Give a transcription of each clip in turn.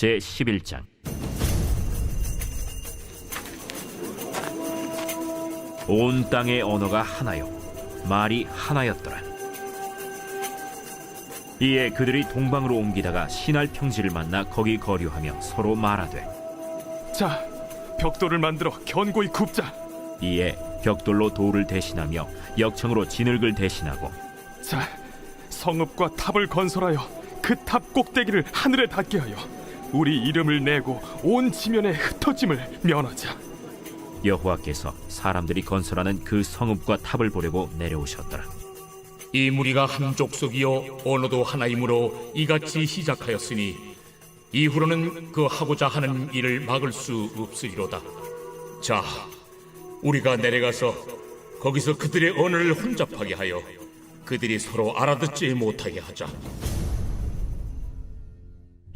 제11장. 온 땅의 언어가 하나요 말이 하나였더라. 이에 그들이 동방으로 옮기다가 시날 평지를 만나 거기 거류하며 서로 말하되, 자, 벽돌을 만들어 견고히 굽자. 이에 벽돌로 돌을 대신하며 역청으로 진흙을 대신하고, 자, 성읍과 탑을 건설하여 그 탑 꼭대기를 하늘에 닿게 하여 우리 이름을 내고 온 지면에 흩어짐을 면하자. 여호와께서 사람들이 건설하는 그 성읍과 탑을 보려고 내려오셨더라. 이 무리가 한 족속이요 언어도 하나이므로 이같이 시작하였으니 이후로는 그 하고자 하는 일을 막을 수 없으리로다. 자, 우리가 내려가서 거기서 그들의 언어를 혼잡하게 하여 그들이 서로 알아듣지 못하게 하자.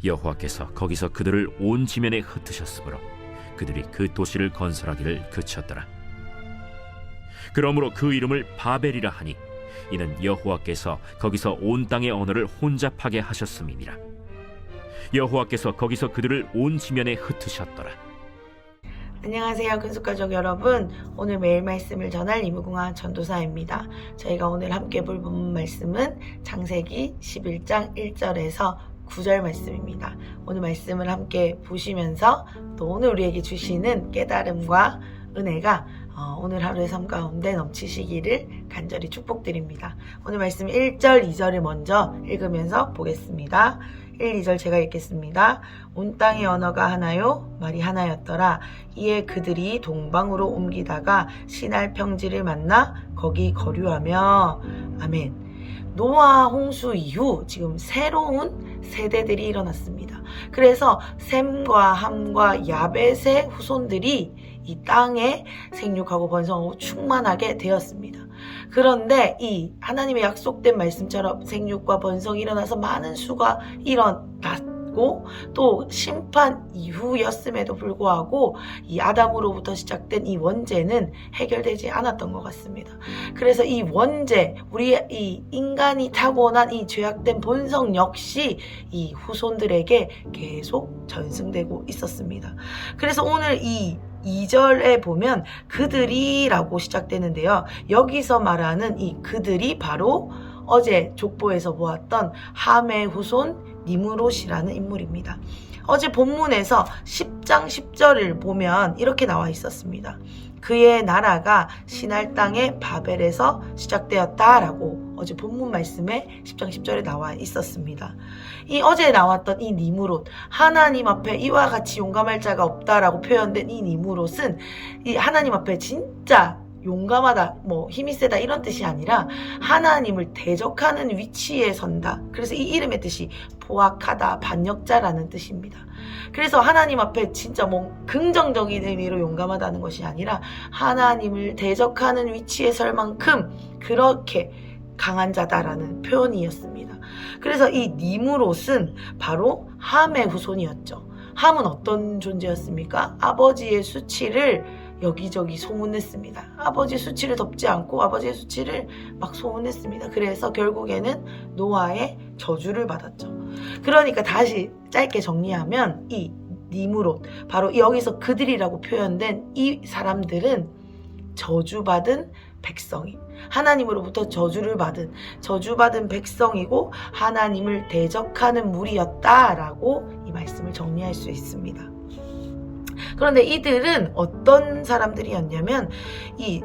여호와께서 거기서 그들을 온 지면에 흩으셨으므로 그들이 그 도시를 건설하기를 그쳤더라. 그러므로 그 이름을 바벨이라 하니 이는 여호와께서 거기서 온 땅의 언어를 혼잡하게 하셨음이니라. 여호와께서 거기서 그들을 온 지면에 흩으셨더라. 안녕하세요, 근속가족 여러분. 오늘 매일 말씀을 전할 이무궁화 전도사입니다. 저희가 오늘 함께 볼 본문 말씀은 창세기 11장 1절에서 9절 말씀입니다. 오늘 말씀을 함께 보시면서 또 오늘 우리에게 주시는 깨달음과 은혜가 오늘 하루의 삶 가운데 넘치시기를 간절히 축복드립니다. 오늘 말씀 1절, 2절을 먼저 읽으면서 보겠습니다. 1, 2절 제가 읽겠습니다. 온 땅의 언어가 하나요 말이 하나였더라. 이에 그들이 동방으로 옮기다가 시날 평지를 만나 거기 거류하며. 아멘. 노아 홍수 이후 지금 새로운 세대들이 일어났습니다. 그래서 셈과 함과 야벳의 후손들이 이 땅에 생육하고 번성하고 충만하게 되었습니다. 그런데 이 하나님의 약속된 말씀처럼 생육과 번성이 일어나서 많은 수가 일어났고 또 심판 이후였음에도 불구하고 이 아담으로부터 시작된 이 원죄는 해결되지 않았던 것 같습니다. 그래서 이 원죄, 우리 이 인간이 타고난 이 죄악된 본성 역시 이 후손들에게 계속 전승되고 있었습니다. 그래서 오늘 이 2절에 보면 그들이라고 시작되는데요. 여기서 말하는 이 그들이 바로 어제 족보에서 보았던 함의 후손 니므롯이라는 인물입니다. 어제 본문에서 10장 10절을 보면 이렇게 나와 있었습니다. 그의 나라가 시날 땅의 바벨에서 시작되었다라고 어제 본문 말씀에 10장 10절에 나와 있었습니다. 이 어제 나왔던 이 니므롯, 하나님 앞에 이와 같이 용감할 자가 없다라고 표현된 이 니므롯은 이 하나님 앞에 진짜 용감하다, 힘이 세다 이런 뜻이 아니라 하나님을 대적하는 위치에 선다. 그래서 이 이름의 뜻이 포악하다, 반역자라는 뜻입니다. 그래서 하나님 앞에 진짜 긍정적인 의미로 용감하다는 것이 아니라 하나님을 대적하는 위치에 설 만큼 그렇게 강한 자다라는 표현이었습니다. 그래서 이 니므롯은 바로 함의 후손이었죠. 함은 어떤 존재였습니까? 아버지의 수치를 여기저기 소문냈습니다. 아버지의 수치를 덮지 않고 아버지의 수치를 막 소문냈습니다. 그래서 결국에는 노아의 저주를 받았죠. 그러니까 다시 짧게 정리하면 이 니므롯, 바로 여기서 그들이라고 표현된 이 사람들은 저주받은 백성이, 하나님으로부터 저주받은 백성이고 하나님을 대적하는 무리였다라고 이 말씀을 정리할 수 있습니다. 그런데 이들은 어떤 사람들이었냐면 이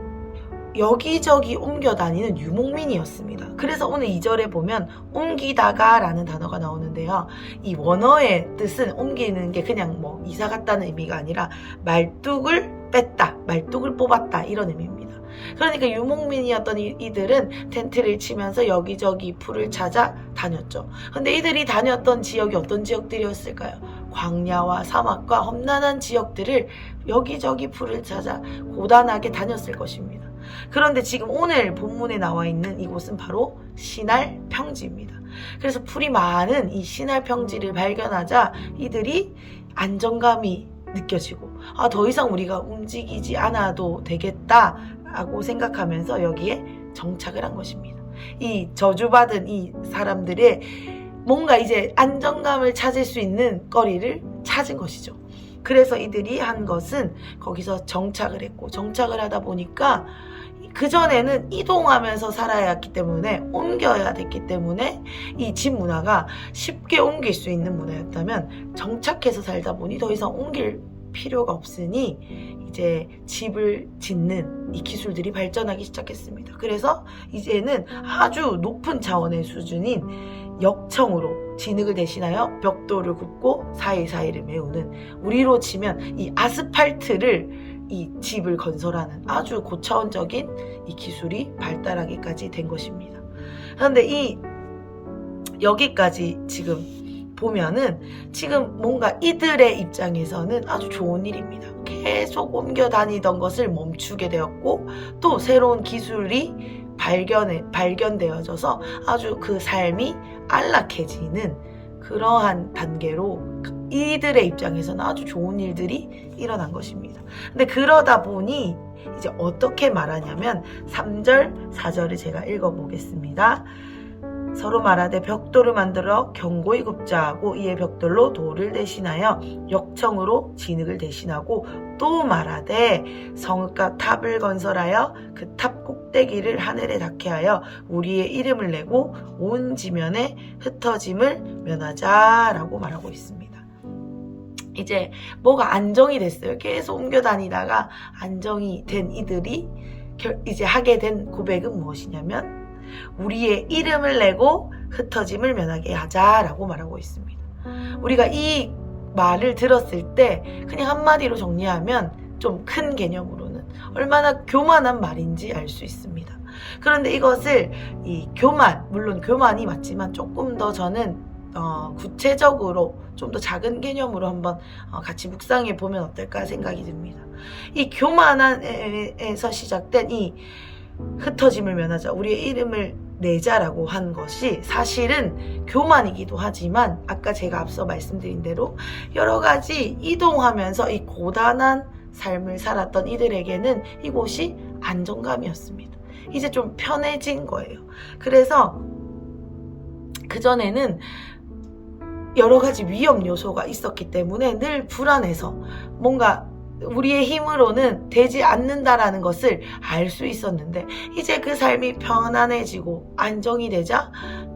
여기저기 옮겨 다니는 유목민이었습니다. 그래서 오늘 2절에 보면 옮기다가 라는 단어가 나오는데요. 이 원어의 뜻은 옮기는 게 그냥 이사 갔다는 의미가 아니라 말뚝을 뺐다, 말뚝을 뽑았다 이런 의미입니다. 그러니까 유목민이었던 이들은 텐트를 치면서 여기저기 풀을 찾아 다녔죠. 근데 이들이 다녔던 지역이 어떤 지역들이었을까요? 광야와 사막과 험난한 지역들을 여기저기 풀을 찾아 고단하게 다녔을 것입니다. 그런데 지금 오늘 본문에 나와 있는 이곳은 바로 시날 평지입니다. 그래서 풀이 많은 이 시날 평지를 발견하자 이들이 안정감이 느껴지고 더 이상 우리가 움직이지 않아도 되겠다라고 생각하면서 여기에 정착을 한 것입니다. 이 저주받은 이 사람들의 뭔가 이제 안정감을 찾을 수 있는 거리를 찾은 것이죠. 그래서 이들이 한 것은 거기서 정착을 했고, 정착을 하다 보니까 그전에는 이동하면서 살아야 했기 때문에, 옮겨야 됐기 때문에 이 집 문화가 쉽게 옮길 수 있는 문화였다면, 정착해서 살다 보니 더 이상 옮길 필요가 없으니 이제 집을 짓는 이 기술들이 발전하기 시작했습니다. 그래서 이제는 아주 높은 차원의 수준인 역청으로 진흙을 대신하여 벽돌을 굽고 사이사이를 메우는, 우리로 치면 이 아스팔트를 이 집을 건설하는 아주 고차원적인 이 기술이 발달하기까지 된 것입니다. 그런데 이 여기까지 지금 보면은 지금 뭔가 이들의 입장에서는 아주 좋은 일입니다. 계속 옮겨 다니던 것을 멈추게 되었고, 또 새로운 기술이 발견되어져서 아주 그 삶이 안락해지는 그러한 단계로 이들의 입장에서는 아주 좋은 일들이 일어난 것입니다. 근데 그러다 보니 이제 어떻게 말하냐면 3절, 4절을 제가 읽어보겠습니다. 서로 말하되 벽돌을 만들어 견고히 굽자 하고 이에 벽돌로 돌을 대신하여 역청으로 진흙을 대신하고, 또 말하되 성읍과 탑을 건설하여 그 탑 꼭대기를 하늘에 닿게 하여 우리의 이름을 내고 온 지면에 흩어짐을 면하자라고 말하고 있습니다. 이제 뭐가 안정이 됐어요. 계속 옮겨 다니다가 안정이 된 이들이 이제 하게 된 고백은 무엇이냐면, 우리의 이름을 내고 흩어짐을 면하게 하자라고 말하고 있습니다. 우리가 이 말을 들었을 때 그냥 한마디로 정리하면 좀 큰 개념으로는 얼마나 교만한 말인지 알 수 있습니다. 그런데 이것을 이 교만, 물론 교만이 맞지만 조금 더 저는 구체적으로 좀 더 작은 개념으로 한번 같이 묵상해 보면 어떨까 생각이 듭니다. 이 교만에서 시작된 이 흩어짐을 면하자, 우리의 이름을 내자라고 한 것이 사실은 교만이기도 하지만, 아까 제가 앞서 말씀드린 대로 여러 가지 이동하면서 이 고단한 삶을 살았던 이들에게는 이곳이 안정감이었습니다. 이제 좀 편해진 거예요. 그래서 그전에는 여러 가지 위험 요소가 있었기 때문에 늘 불안해서 뭔가 우리의 힘으로는 되지 않는다라는 것을 알 수 있었는데, 이제 그 삶이 편안해지고 안정이 되자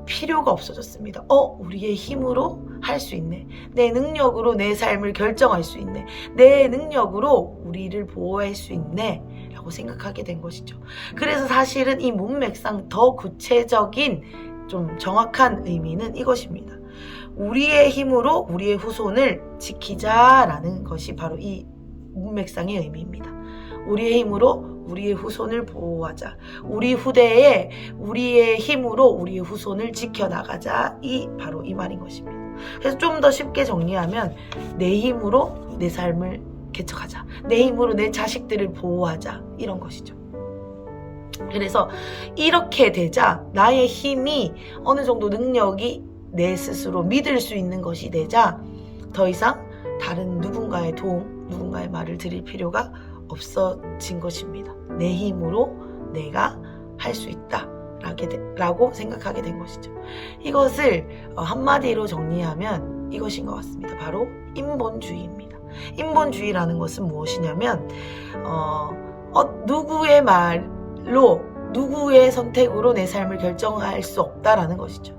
필요가 없어졌습니다. 우리의 힘으로 할 수 있네. 내 능력으로 내 삶을 결정할 수 있네. 내 능력으로 우리를 보호할 수 있네. 라고 생각하게 된 것이죠. 그래서 사실은 이 문맥상 더 구체적인 좀 정확한 의미는 이것입니다. 우리의 힘으로 우리의 후손을 지키자라는 것이 바로 이 문맥상의 의미입니다. 우리의 힘으로 우리의 후손을 보호하자. 우리 후대에 우리의 힘으로 우리의 후손을 지켜나가자. 바로 이 말인 것입니다. 그래서 좀 더 쉽게 정리하면 내 힘으로 내 삶을 개척하자. 내 힘으로 내 자식들을 보호하자. 이런 것이죠. 그래서 이렇게 되자 나의 힘이 어느 정도 능력이 내 스스로 믿을 수 있는 것이 되자 더 이상 다른 누군가의 도움, 누군가의 말을 들을 필요가 없어진 것입니다. 내 힘으로 내가 할 수 있다 라고 생각하게 된 것이죠. 이것을 한마디로 정리하면 이것인 것 같습니다. 바로 인본주의입니다. 인본주의라는 것은 무엇이냐면 누구의 말로 누구의 선택으로 내 삶을 결정할 수 없다라는 것이죠.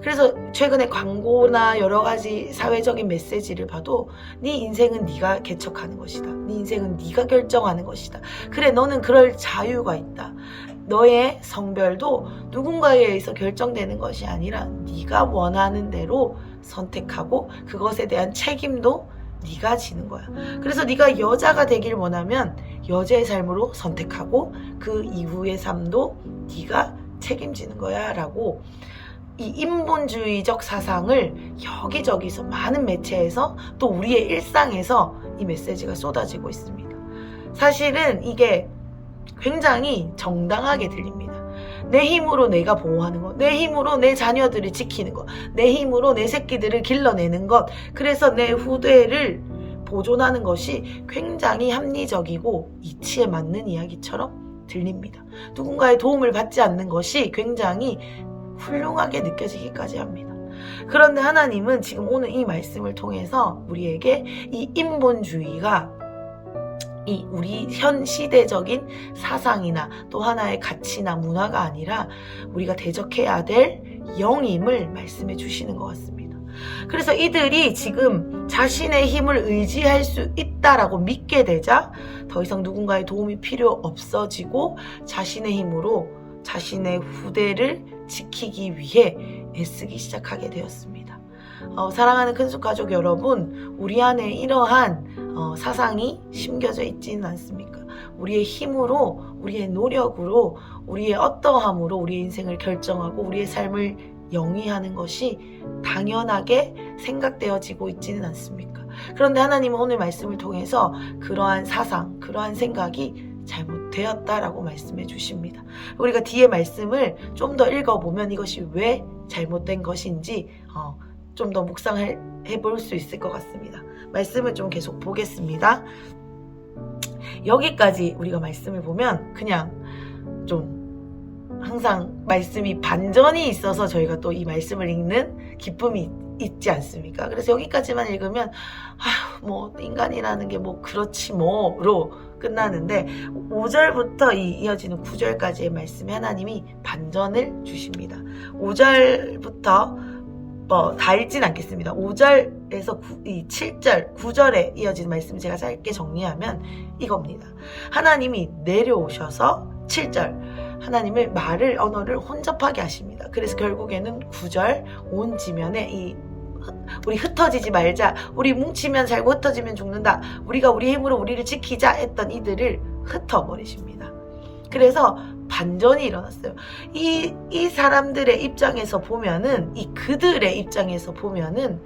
그래서 최근에 광고나 여러 가지 사회적인 메시지를 봐도 네 인생은 네가 개척하는 것이다. 네 인생은 네가 결정하는 것이다. 그래, 너는 그럴 자유가 있다. 너의 성별도 누군가에 의해서 결정되는 것이 아니라 네가 원하는 대로 선택하고 그것에 대한 책임도 네가 지는 거야. 그래서 네가 여자가 되길 원하면 여자의 삶으로 선택하고 그 이후의 삶도 네가 책임지는 거야 라고 이 인본주의적 사상을 여기저기서 많은 매체에서 또 우리의 일상에서 이 메시지가 쏟아지고 있습니다. 사실은 이게 굉장히 정당하게 들립니다. 내 힘으로 내가 보호하는 것, 내 힘으로 내 자녀들을 지키는 것, 내 힘으로 내 새끼들을 길러내는 것, 그래서 내 후대를 보존하는 것이 굉장히 합리적이고 이치에 맞는 이야기처럼 들립니다. 누군가의 도움을 받지 않는 것이 굉장히 훌륭하게 느껴지기까지 합니다. 그런데 하나님은 지금 오늘 이 말씀을 통해서 우리에게 이 인본주의가 이 우리 현 시대적인 사상이나 또 하나의 가치나 문화가 아니라 우리가 대적해야 될 영임을 말씀해 주시는 것 같습니다. 그래서 이들이 지금 자신의 힘을 의지할 수 있다라고 믿게 되자 더 이상 누군가의 도움이 필요 없어지고 자신의 힘으로 자신의 후대를 지키기 위해 애쓰기 시작하게 되었습니다. 사랑하는 큰숙가족 여러분, 우리 안에 이러한 사상이 심겨져 있지는 않습니까? 우리의 힘으로, 우리의 노력으로, 우리의 어떠함으로 우리의 인생을 결정하고 우리의 삶을 영위하는 것이 당연하게 생각되어지고 있지는 않습니까? 그런데 하나님은 오늘 말씀을 통해서 그러한 사상, 그러한 생각이 잘못되었다라고 말씀해 주십니다. 우리가 뒤에 말씀을 좀 더 읽어보면 이것이 왜 잘못된 것인지 좀 더 묵상해 볼 수 있을 것 같습니다. 말씀을 좀 계속 보겠습니다. 여기까지 우리가 말씀을 보면 그냥 좀 항상 말씀이 반전이 있어서 저희가 또 이 말씀을 읽는 기쁨이 있지 않습니까? 그래서 여기까지만 읽으면 뭐 인간이라는 게 뭐 그렇지 뭐로 끝나는데 5절부터 이어지는 9절까지의 말씀에 하나님이 반전을 주십니다. 5절부터 다 읽진 않겠습니다. 5절에서 7절, 9절에 이어지는 말씀 제가 짧게 정리하면 이겁니다. 하나님이 내려오셔서 7절 하나님을 언어를 혼잡하게 하십니다. 그래서 결국에는 9절 온 지면에 우리 흩어지지 말자, 우리 뭉치면 살고 흩어지면 죽는다, 우리가 우리 힘으로 우리를 지키자 했던 이들을 흩어버리십니다. 그래서 반전이 일어났어요. 이 사람들의 입장에서 보면은, 그들의 입장에서 보면은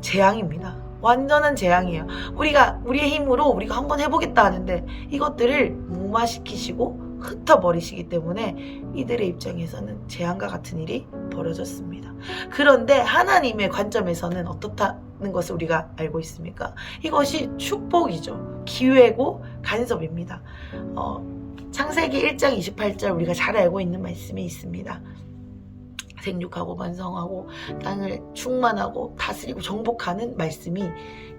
재앙입니다. 완전한 재앙이에요. 우리의 힘으로 우리가 한번 해보겠다 하는데 이것들을 무마시키시고 흩어버리시기 때문에 이들의 입장에서는 재앙과 같은 일이 벌어졌습니다. 그런데 하나님의 관점에서는 어떻다는 것을 우리가 알고 있습니까? 이것이 축복이죠. 기회고 간섭입니다. 창세기 1장 28절 우리가 잘 알고 있는 말씀이 있습니다. 생육하고 번성하고 땅을 충만하고 다스리고 정복하는 말씀이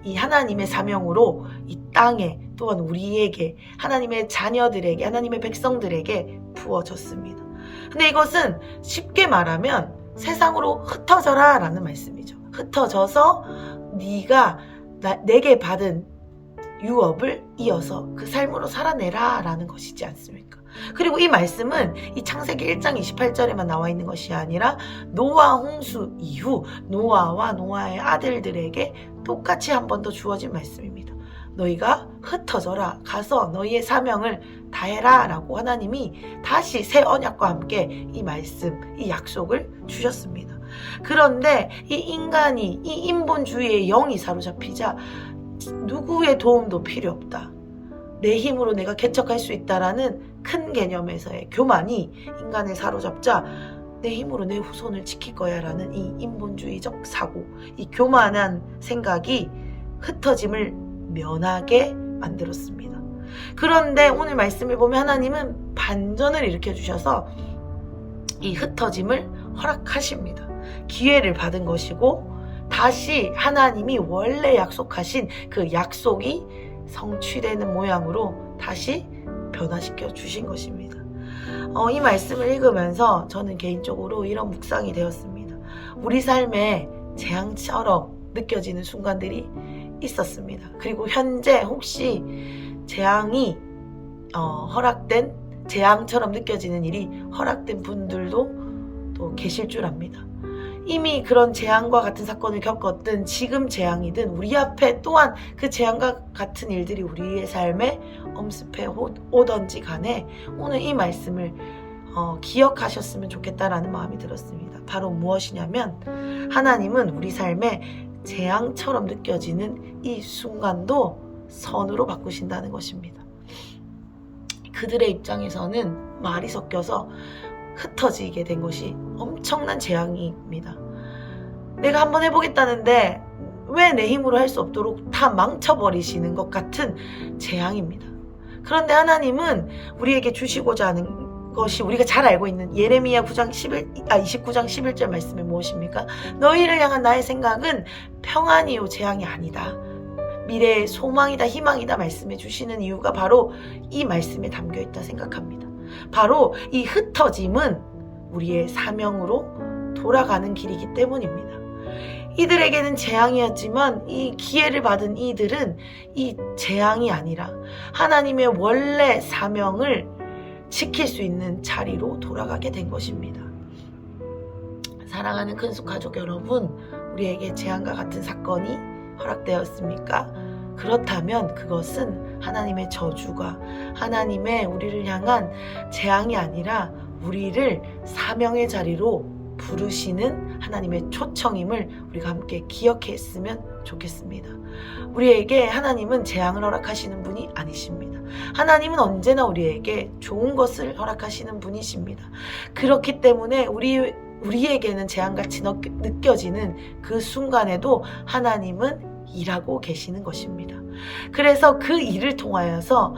이 하나님의 사명으로 이 땅에 또한 우리에게, 하나님의 자녀들에게, 하나님의 백성들에게 부어졌습니다. 근데 이것은 쉽게 말하면 세상으로 흩어져라 라는 말씀이죠. 흩어져서 네가 내게 받은 유업을 이어서 그 삶으로 살아내라 라는 것이지 않습니까? 그리고 이 말씀은 이 창세기 1장 28절에만 나와 있는 것이 아니라 노아 홍수 이후 노아와 노아의 아들들에게 똑같이 한 번 더 주어진 말씀입니다. 너희가 흩어져라, 가서 너희의 사명을 다해라 라고 하나님이 다시 새 언약과 함께 이 말씀, 이 약속을 주셨습니다. 그런데 이 인간이, 이 인본주의의 영이 사로잡히자 누구의 도움도 필요 없다, 내 힘으로 내가 개척할 수 있다라는 큰 개념에서의 교만이 인간을 사로잡자 내 힘으로 내 후손을 지킬 거야 라는 이 인본주의적 사고, 이 교만한 생각이 흩어짐을 면하게 만들었습니다. 그런데 오늘 말씀을 보면 하나님은 반전을 일으켜주셔서 이 흩어짐을 허락하십니다. 기회를 받은 것이고 다시 하나님이 원래 약속하신 그 약속이 성취되는 모양으로 다시 변화시켜 주신 것입니다. 이 말씀을 읽으면서 저는 개인적으로 이런 묵상이 되었습니다. 우리 삶에 재앙처럼 느껴지는 순간들이 있었습니다. 그리고 현재 혹시 재앙이 허락된, 재앙처럼 느껴지는 일이 허락된 분들도 또 계실 줄 압니다. 이미 그런 재앙과 같은 사건을 겪었든 지금 재앙이든 우리 앞에 또한 그 재앙과 같은 일들이 우리의 삶에 엄습해 오던지 간에 오늘 이 말씀을 기억하셨으면 좋겠다라는 마음이 들었습니다. 바로 무엇이냐면 하나님은 우리 삶에 재앙처럼 느껴지는 이 순간도 선으로 바꾸신다는 것입니다. 그들의 입장에서는 말이 섞여서 흩어지게 된 것이 엄청난 재앙입니다. 내가 한번 해보겠다는데 왜 내 힘으로 할 수 없도록 다 망쳐버리시는 것 같은 재앙입니다. 그런데 하나님은 우리에게 주시고자 하는 것이 우리가 잘 알고 있는 예레미야 29장 11절 말씀이 무엇입니까? 너희를 향한 나의 생각은 평안이요 재앙이 아니다. 미래의 소망이다, 희망이다 말씀해 주시는 이유가 바로 이 말씀에 담겨 있다 생각합니다. 바로 이 흩어짐은 우리의 사명으로 돌아가는 길이기 때문입니다. 이들에게는 재앙이었지만 이 기회를 받은 이들은 이 재앙이 아니라 하나님의 원래 사명을 지킬 수 있는 자리로 돌아가게 된 것입니다. 사랑하는 큰숙 가족 여러분, 우리에게 재앙과 같은 사건이 허락되었습니까? 그렇다면 그것은 하나님의 저주가, 하나님의 우리를 향한 재앙이 아니라 우리를 사명의 자리로 부르시는 하나님의 초청임을 우리가 함께 기억했으면 좋겠습니다. 우리에게 하나님은 재앙을 허락하시는 분이 아니십니다. 하나님은 언제나 우리에게 좋은 것을 허락하시는 분이십니다. 그렇기 때문에 우리에게는 재앙같이 느껴지는 그 순간에도 하나님은 일하고 계시는 것입니다. 그래서 그 일을 통하여서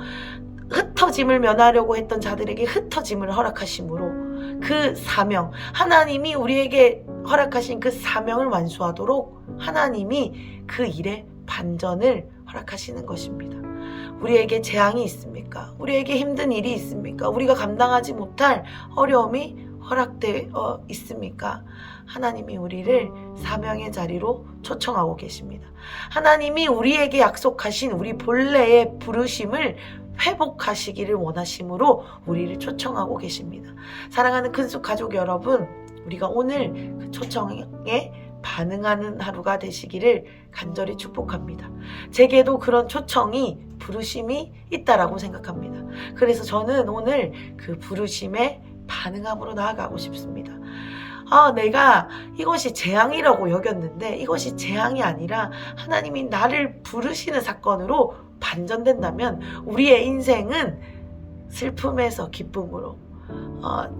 흩어짐을 면하려고 했던 자들에게 흩어짐을 허락하심으로 그 사명, 하나님이 우리에게 허락하신 그 사명을 완수하도록 하나님이 그 일에 반전을 허락하시는 것입니다. 우리에게 재앙이 있습니까? 우리에게 힘든 일이 있습니까? 우리가 감당하지 못할 어려움이 허락되어 있습니까? 하나님이 우리를 사명의 자리로 초청하고 계십니다. 하나님이 우리에게 약속하신 우리 본래의 부르심을 회복하시기를 원하심으로 우리를 초청하고 계십니다. 사랑하는 큰숙 가족 여러분, 우리가 오늘 그 초청에 반응하는 하루가 되시기를 간절히 축복합니다. 제게도 그런 초청이, 부르심이 있다라고 생각합니다. 그래서 저는 오늘 그 부르심에 반응함으로 나아가고 싶습니다. 내가 이것이 재앙이라고 여겼는데 이것이 재앙이 아니라 하나님이 나를 부르시는 사건으로 반전된다면 우리의 인생은 슬픔에서 기쁨으로,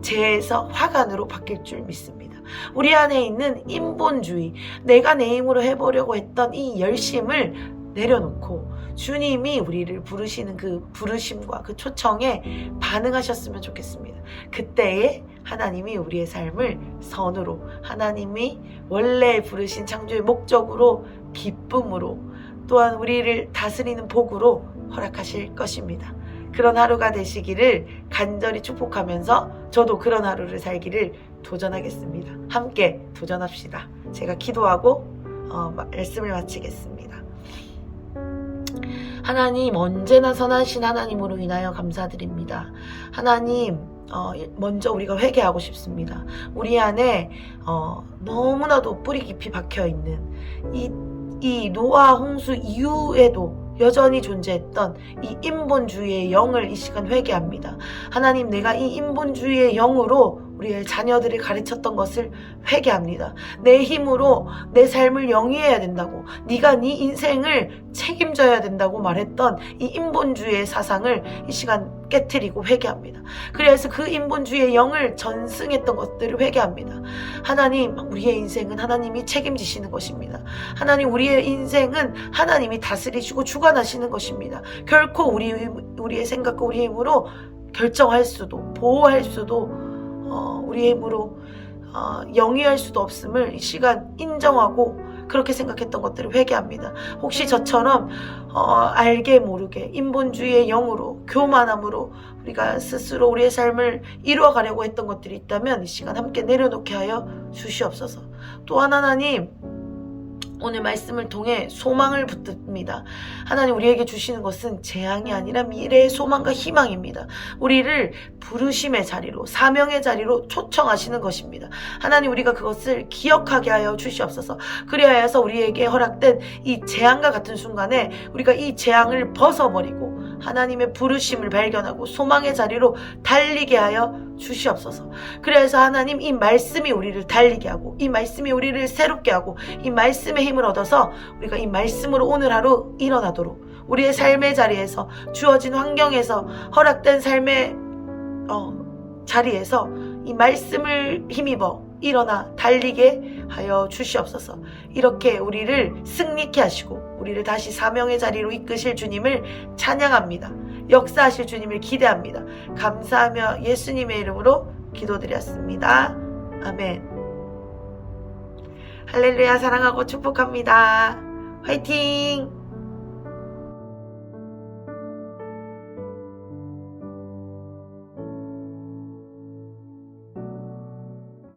재에서 화관으로 바뀔 줄 믿습니다. 우리 안에 있는 인본주의, 내가 내 힘으로 해보려고 했던 이 열심을 내려놓고 주님이 우리를 부르시는 그 부르심과 그 초청에 반응하셨으면 좋겠습니다. 그때에 하나님이 우리의 삶을 선으로, 하나님이 원래 부르신 창조의 목적으로, 기쁨으로, 또한 우리를 다스리는 복으로 허락하실 것입니다. 그런 하루가 되시기를 간절히 축복하면서 저도 그런 하루를 살기를 도전하겠습니다. 함께 도전합시다. 제가 기도하고 말씀을 마치겠습니다. 하나님, 언제나 선하신 하나님으로 인하여 감사드립니다. 하나님, 먼저 우리가 회개하고 싶습니다. 우리 안에 너무나도 뿌리 깊이 박혀있는 이 노아 홍수 이후에도 여전히 존재했던 이 인본주의의 영을 이 시간 회개합니다. 하나님, 내가 이 인본주의의 영으로 우리의 자녀들을 가르쳤던 것을 회개합니다. 내 힘으로 내 삶을 영위해야 된다고, 네가 네 인생을 책임져야 된다고 말했던 이 인본주의의 사상을 이 시간 깨트리고 회개합니다. 그래서 그 인본주의의 영을 전승했던 것들을 회개합니다. 하나님, 우리의 인생은 하나님이 책임지시는 것입니다. 하나님, 우리의 인생은 하나님이 다스리시고 주관하시는 것입니다. 결코 우리의 생각과 우리의 힘으로 결정할 수도, 보호할 수도, 우리의 힘으로 영위할 수도 없음을 이 시간 인정하고 그렇게 생각했던 것들을 회개합니다. 혹시 저처럼 알게 모르게 인본주의의 영으로, 교만함으로 우리가 스스로 우리의 삶을 이루어가려고 했던 것들이 있다면 이 시간 함께 내려놓게 하여 주시옵소서. 또한 하나님, 오늘 말씀을 통해 소망을 붙듭니다. 하나님, 우리에게 주시는 것은 재앙이 아니라 미래의 소망과 희망입니다. 우리를 부르심의 자리로, 사명의 자리로 초청하시는 것입니다. 하나님, 우리가 그것을 기억하게 하여 주시옵소서. 그리하여서 우리에게 허락된 이 재앙과 같은 순간에 우리가 이 재앙을 벗어버리고 하나님의 부르심을 발견하고 소망의 자리로 달리게 하여 주시옵소서. 그래서 하나님, 이 말씀이 우리를 달리게 하고, 이 말씀이 우리를 새롭게 하고, 이 말씀의 힘을 얻어서 우리가 이 말씀으로 오늘 하루 일어나도록, 우리의 삶의 자리에서, 주어진 환경에서, 허락된 삶의 자리에서 이 말씀을 힘입어 일어나 달리게 하여 주시옵소서. 이렇게 우리를 승리케 하시고 우리를 다시 사명의 자리로 이끄실 주님을 찬양합니다. 역사하실 주님을 기대합니다. 감사하며 예수님의 이름으로 기도드렸습니다. 아멘. 할렐루야. 사랑하고 축복합니다. 화이팅!